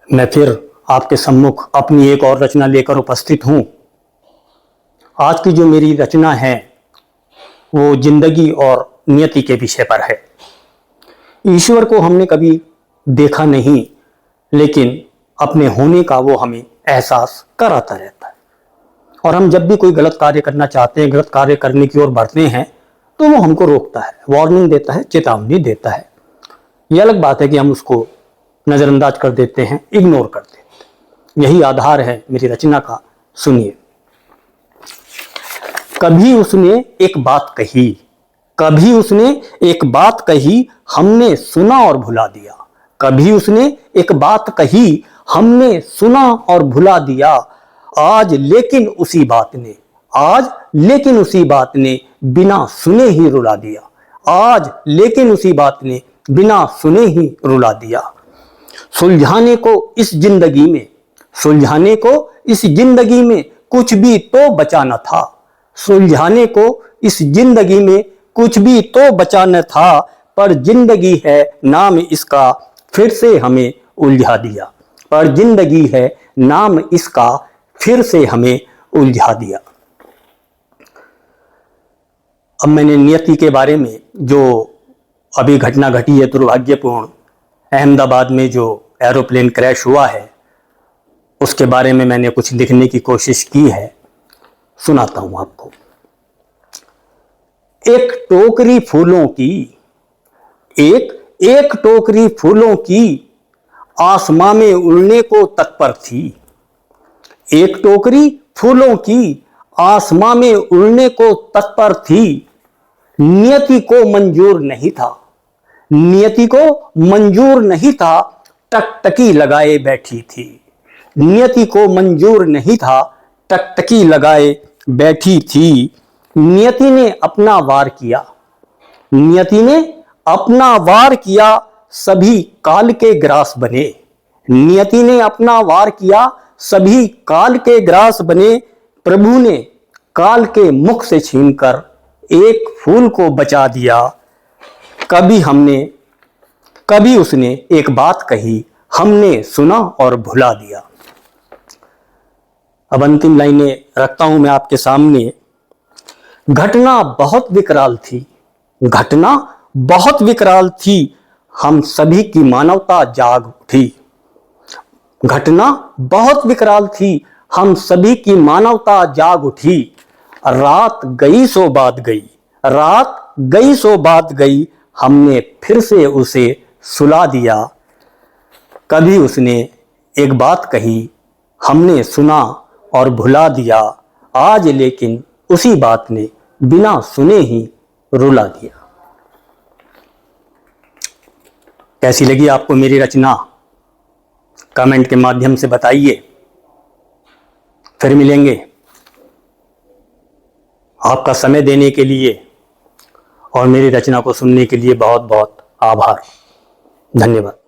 मैं फिर आपके सम्मुख अपनी एक और रचना लेकर उपस्थित हूँ। आज की जो मेरी रचना है वो जिंदगी और नियति के विषय पर है। ईश्वर को हमने कभी देखा नहीं, लेकिन अपने होने का वो हमें एहसास कराता रहता है। और हम जब भी कोई गलत कार्य करना चाहते हैं, गलत कार्य करने की ओर बढ़ते हैं, तो वो हमको रोकता है, वार्निंग देता है, चेतावनी देता है। ये अलग बात है कि हम उसको नज़रअंदाज कर देते हैं, इग्नोर कर देते हैं। यही आधार है मेरी रचना का। सुनिए। कभी उसने एक बात कही, कभी उसने एक बात कही, हमने सुना और भुला दिया। कभी उसने एक बात कही, हमने सुना और भुला दिया। आज लेकिन उसी बात ने, आज लेकिन उसी बात ने बिना सुने ही रुला दिया। आज लेकिन उसी बात ने बिना सुने ही रुला दिया। सुलझाने को इस जिंदगी में, सुलझाने को इस जिंदगी में कुछ भी तो बचा न था। सुलझाने को इस जिंदगी में कुछ भी तो बचा न था, पर जिंदगी है नाम इसका फिर से हमें उलझा दिया। पर जिंदगी है नाम इसका फिर से हमें उलझा दिया। अब मैंने नियति के बारे में जो अभी घटना घटी है दुर्भाग्यपूर्ण, अहमदाबाद में जो एरोप्लेन क्रैश हुआ है, उसके बारे में मैंने कुछ लिखने की कोशिश की है। सुनाता हूं आपको। एक टोकरी फूलों की, एक टोकरी फूलों की आसमां में उड़ने को तत्पर थी। एक टोकरी फूलों की आसमां में उड़ने को तत्पर थी। नियति को मंजूर नहीं था, नियति को मंजूर नहीं था, टकटकी लगाए बैठी थी। नियति को मंजूर नहीं था, टकटकी लगाए बैठी थी। नियति ने अपना वार किया, नियति ने अपना वार किया, सभी काल के ग्रास बने। नियति ने अपना वार किया, सभी काल के ग्रास बने। प्रभु ने काल के मुख से छीनकर एक फूल को बचा दिया। कभी उसने एक बात कही, हमने सुना और भुला दिया। अब अंतिम लाइनें रखता हूं मैं आपके सामने। घटना बहुत विकराल थी, घटना बहुत विकराल थी, हम सभी की मानवता जाग उठी। घटना बहुत विकराल थी, हम सभी की मानवता जाग उठी। रात गई सो बात गई, रात गई सो बात गई, हमने फिर से उसे सुला दिया। कभी उसने एक बात कही, हमने सुना और भुला दिया। आज लेकिन उसी बात ने बिना सुने ही रुला दिया। कैसी लगी आपको मेरी रचना? कमेंट के माध्यम से बताइए। फिर मिलेंगे। आपका समय देने के लिए और मेरी रचना को सुनने के लिए बहुत बहुत आभार। धन्यवाद।